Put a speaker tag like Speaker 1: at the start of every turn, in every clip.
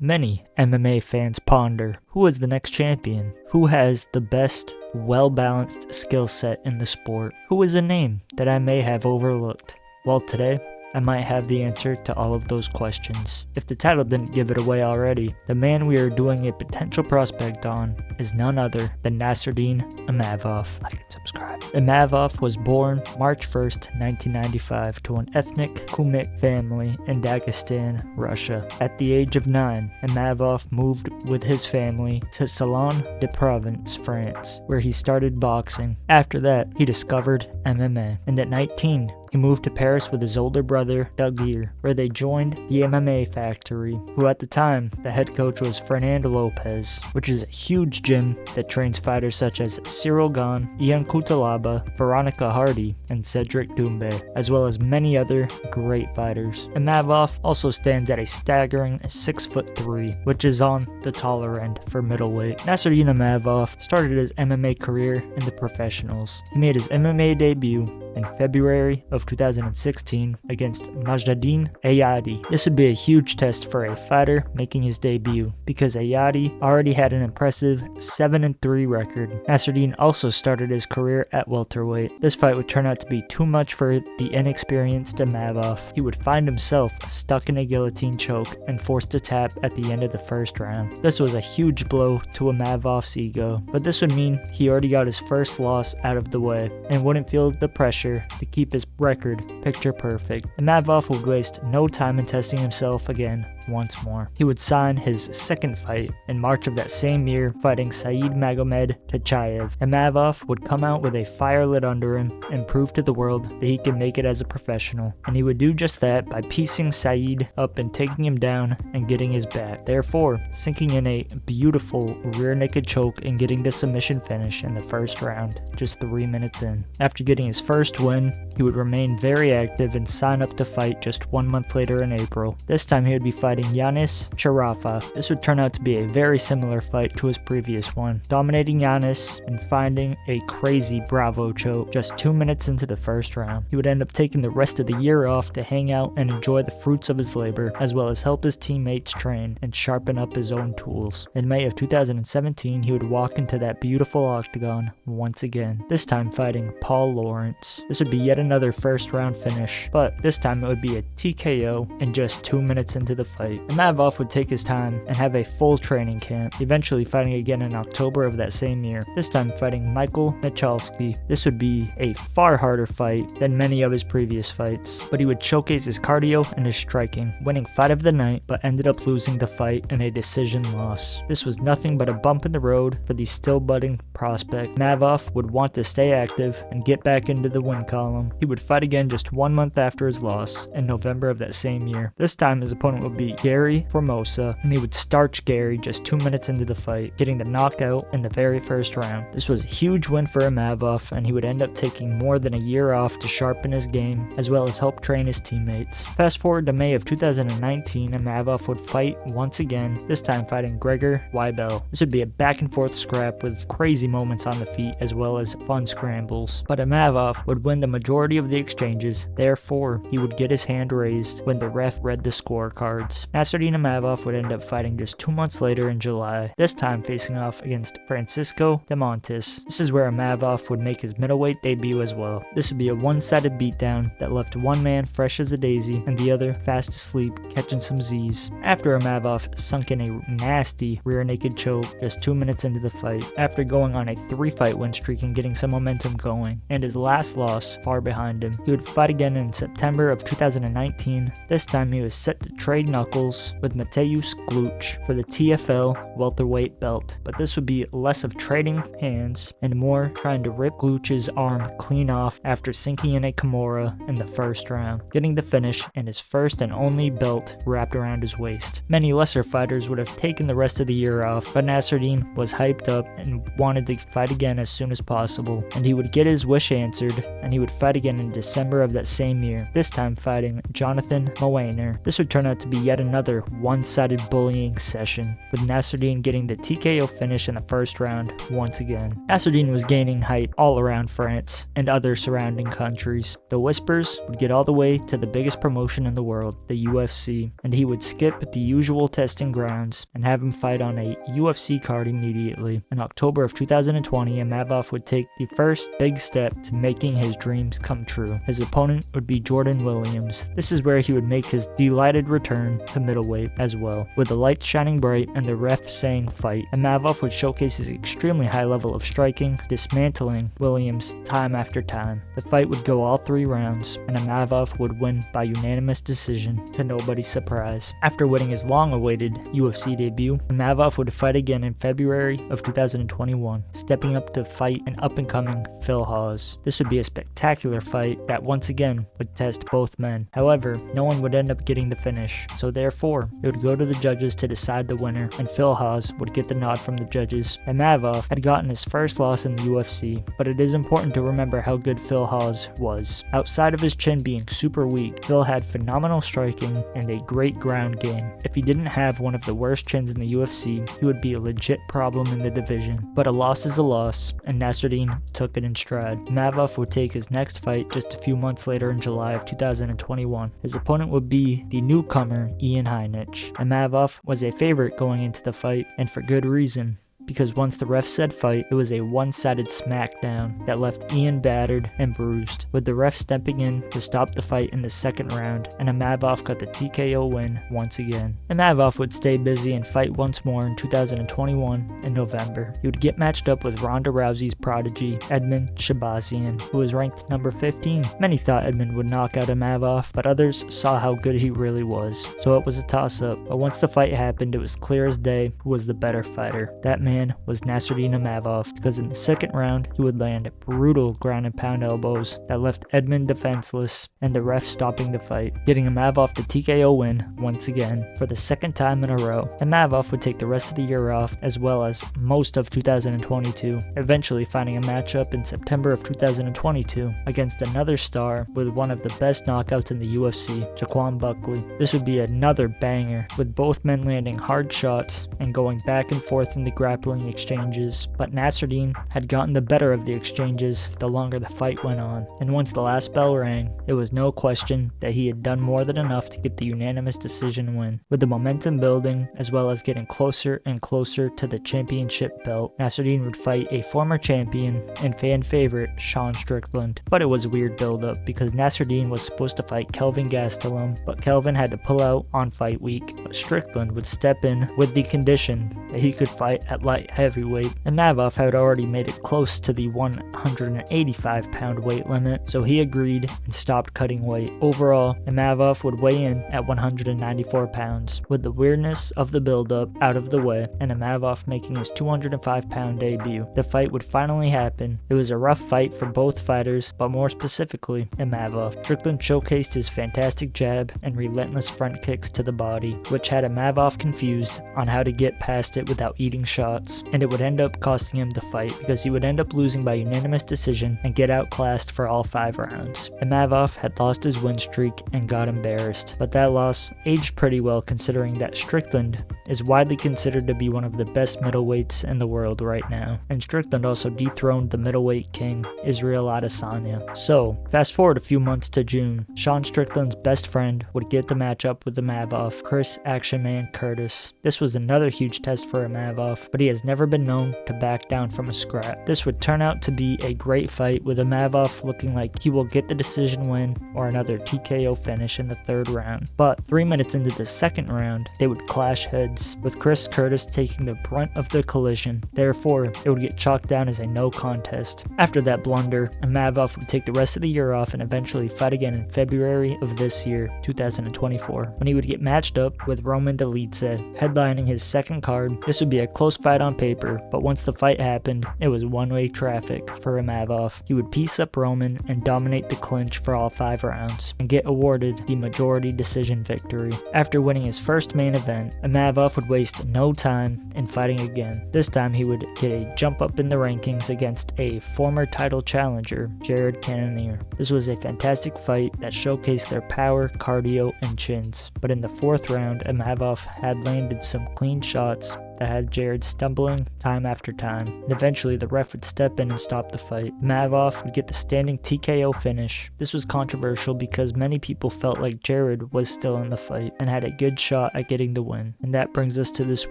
Speaker 1: Many MMA fans ponder, who is the next champion? Who has the best, well-balanced skill set in the sport? Who is a name that I may have overlooked? Well, today, I might have the answer to all of those questions. If the title didn't give it away already, the man we are doing a potential prospect on is none other than Nassourdine Imavov. Like and subscribe. Imavov was born March 1st, 1995 to an ethnic Kumyk family in Dagestan, Russia. At the age of 9, Imavov moved with his family to Salon de Provence, France, where he started boxing. After that, he discovered MMA, and at 19, he moved to Paris with his older brother, Dagir, where they joined the MMA Factory, who at the time, the head coach was Fernando Lopez, which is a huge gym that trains fighters such as Ciryl Gane, Ian Kutalaba, Veronica Hardy, and Cedric Doumbé, as well as many other great fighters. Imavov also stands at a staggering 6'3", which is on the taller end for middleweight. Nassourdine Imavov started his MMA career in the professionals. He made his MMA debut in February of 2016 against Nassourdine Ayadi. This would be a huge test for a fighter making his debut because Ayadi already had an impressive 7-3 record. Nassourdine also started his career at welterweight. This fight would turn out to be too much for the inexperienced Imavov. He would find himself stuck in a guillotine choke and forced to tap at the end of the first round. This was a huge blow to Imavov's ego, but this would mean he already got his first loss out of the way and wouldn't feel the pressure to keep his record picture perfect. Imavov would waste no time in testing himself again once more. He would sign his second fight in March of that same year, fighting Saeed Magomed Tachayev. Imavov would come out with a fire lit under him and prove to the world that he can make it as a professional, and he would do just that by piecing Saeed up and taking him down and getting his back, therefore sinking in a beautiful rear naked choke and getting the submission finish in the first round, just 3 minutes in. After getting his first win, he would remain very active and sign up to fight just 1 month later in April. This time he would be fighting Yanis Sharafa. This would turn out to be a very similar fight to his previous one, dominating Yanis and finding a crazy bravo choke just 2 minutes into the first round. He would end up taking the rest of the year off to hang out and enjoy the fruits of his labor, as well as help his teammates train and sharpen up his own tools. In May of 2017, he would walk into that beautiful octagon once again, this time fighting Paul Lawrence. This would be yet another first round finish, but this time it would be a TKO in just 2 minutes into the fight. Imavov would take his time and have a full training camp, eventually fighting again in October of that same year, this time fighting Michael Michalski. This would be a far harder fight than many of his previous fights, but he would showcase his cardio and his striking, winning fight of the night, but ended up losing the fight in a decision loss. This was nothing but a bump in the road for the still budding prospect. Imavov would want to stay active and get back into the win column. He would fight again just 1 month after his loss in November of that same year. This time his opponent would be Gary Formosa, and he would starch Gary just 2 minutes into the fight, getting the knockout in the very first round. This was a huge win for Imavov, and he would end up taking more than a year off to sharpen his game, as well as help train his teammates. Fast forward to May of 2019, Imavov would fight once again, this time fighting Gregor Weibel. This would be a back and forth scrap with crazy moments on the feet, as well as fun scrambles. But Imavov would win the majority of the exchanges, therefore he would get his hand raised when the ref read the scorecards. Nassourdine Imavov would end up fighting just 2 months later in July, this time facing off against Francisco de Montes. This is where Imavov would make his middleweight debut as well. This would be a one-sided beatdown that left one man fresh as a daisy and the other fast asleep catching some Z's. After Imavov sunk in a nasty rear naked choke just 2 minutes into the fight, after going on a 3-fight win streak and getting some momentum going, and his last loss far behind him, he would fight again in September of 2019. This time he was set to trade knuckles with Mateusz Gluch for the TFL welterweight belt, but this would be less of trading hands and more trying to rip Gluch's arm clean off after sinking in a Kimura in the first round, getting the finish and his first and only belt wrapped around his waist. Many lesser fighters would have taken the rest of the year off, but Nassourdine was hyped up and wanted to fight again as soon as possible, and he would get his wish answered, and he would fight again in December of that same year, this time fighting Jonathan Moaner. This would turn out to be yet another one-sided bullying session, with Nassourdine getting the TKO finish in the first round once again. Nassourdine was gaining hype all around France and other surrounding countries. The whispers would get all the way to the biggest promotion in the world, the UFC, and he would skip the usual testing grounds and have him fight on a UFC card immediately. In October of 2020, Imavov would take the first big step to making his dreams come true. His opponent would be Jordan Williams. This is where he would make his delighted return to middleweight as well. With the lights shining bright and the ref saying fight, Imavov would showcase his extremely high level of striking, dismantling Williams time after time. The fight would go all 3 rounds, and Imavov would win by unanimous decision, to nobody's surprise. After winning his long-awaited UFC debut, Imavov would fight again in February of 2021, stepping up to fight an up-and-coming Phil Hawes. This would be a spectacular fight that once again would test both men. However, no one would end up getting the finish, so therefore, it would go to the judges to decide the winner, and Phil Hawes would get the nod from the judges. Imavov had gotten his first loss in the UFC, but it is important to remember how good Phil Hawes was. Outside of his chin being super weak, Phil had phenomenal striking and a great ground game. If he didn't have one of the worst chins in the UFC, he would be a legit problem in the division. But a loss is a loss, and Nassourdine took it in stride. Imavov would take his next fight just a few months later in July of 2021. His opponent would be the newcomer Ian Heinisch. Imavov was a favorite going into the fight, and for good reason, because once the ref said fight, it was a one-sided smackdown that left Ian battered and bruised, with the ref stepping in to stop the fight in the second round, and Imavov got the TKO win once again. Imavov would stay busy and fight once more in 2021 in November. He would get matched up with Ronda Rousey's prodigy, Edmen Shahbazyan, who was ranked number 15. Many thought Edmen would knock out Imavov, but others saw how good he really was, so it was a toss-up. But once the fight happened, it was clear as day who was the better fighter. That man was Nassourdine Imavov, because in the second round, he would land brutal ground and pound elbows that left Edmen defenseless and the ref stopping the fight, getting Imavov the TKO win once again for the second time in a row. Imavov would take the rest of the year off, as well as most of 2022, eventually finding a matchup in September of 2022 against another star with one of the best knockouts in the UFC, Jaquan Buckley. This would be another banger, with both men landing hard shots and going back and forth in the grappling exchanges, but Nassourdine had gotten the better of the exchanges the longer the fight went on, and once the last bell rang, it was no question that he had done more than enough to get the unanimous decision win. With the momentum building, as well as getting closer and closer to the championship belt, Nassourdine would fight a former champion and fan favorite, Sean Strickland. But it was a weird build-up, because Nassourdine was supposed to fight Kelvin Gastelum, but Kelvin had to pull out on fight week, but Strickland would step in with the condition that he could fight at light heavyweight. Imavov had already made it close to the 185-pound weight limit, so he agreed and stopped cutting weight. Overall, Imavov would weigh in at 194 pounds. With the weirdness of the build-up out of the way, and Imavov making his 205-pound debut, the fight would finally happen. It was a rough fight for both fighters, but more specifically, Imavov. Strickland showcased his fantastic jab and relentless front kicks to the body, which had Imavov confused on how to get past it without eating shots, and it would end up costing him the fight, because he would end up losing by unanimous decision and get outclassed for all 5 rounds. Imavov had lost his win streak and got embarrassed, but that loss aged pretty well, considering that Strickland is widely considered to be one of the best middleweights in the world right now, and Strickland also dethroned the middleweight king, Ciryl Adesanya. So, fast forward a few months to June, Sean Strickland's best friend would get the matchup with Imavov, Chris Action Man Curtis. This was another huge test for Imavov, but he has never been known to back down from a scrap. This would turn out to be a great fight, with Imavov looking like he will get the decision win or another TKO finish in the 3rd round. But 3 minutes into the 2nd round, they would clash heads, with Chris Curtis taking the brunt of the collision. Therefore, it would get chalked down as a no contest. After that blunder, Imavov would take the rest of the year off and eventually fight again in February of this year, 2024, when he would get matched up with Roman Dolidze, headlining his second card. This would be a close fight on paper, but once the fight happened, it was one-way traffic for Imavov. He would piece up Roman and dominate the clinch for all 5 rounds, and get awarded the majority decision victory. After winning his first main event, Imavov would waste no time in fighting again. This time he would get a jump up in the rankings against a former title challenger, Jared Cannonier. This was a fantastic fight that showcased their power, cardio, and chins, but in the 4th round, Imavov had landed some clean shots that had Jared stumbling time after time, and eventually the ref would step in and stop the fight. Imavov would get the standing TKO finish. This was controversial because many people felt like Jared was still in the fight and had a good shot at getting the win. And that brings us to this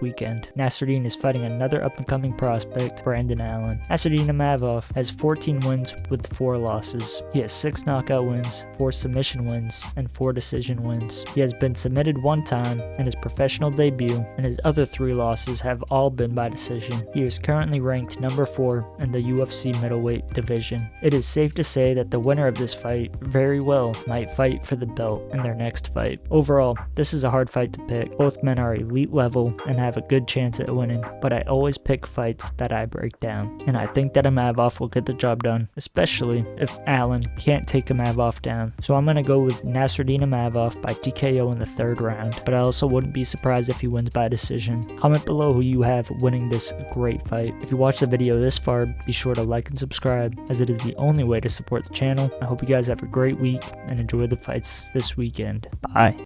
Speaker 1: weekend. Nassourdine is fighting another up-and-coming prospect, Brandon Allen. Nassourdine Imavov has 14 wins with 4 losses. He has 6 knockout wins, 4 submission wins, and 4 decision wins. He has been submitted 1 time in his professional debut, and his other 3 losses have all been by decision. He is currently ranked number 4 in the UFC middleweight division. It is safe to say that the winner of this fight very well might fight for the belt in their next fight. Overall, this is a hard fight to pick. Both men are elite level and have a good chance at winning, but I always pick fights that I break down, and I think that Imavov will get the job done, especially if Allen can't take Imavov down. So I'm going to go with Nassourdine Imavov by TKO in the 3rd round, but I also wouldn't be surprised if he wins by decision. Comment below who you have winning this great fight. If you watched the video this far, be sure to like and subscribe, as it is the only way to support the channel. I hope you guys have a great week and enjoy the fights this weekend. Bye.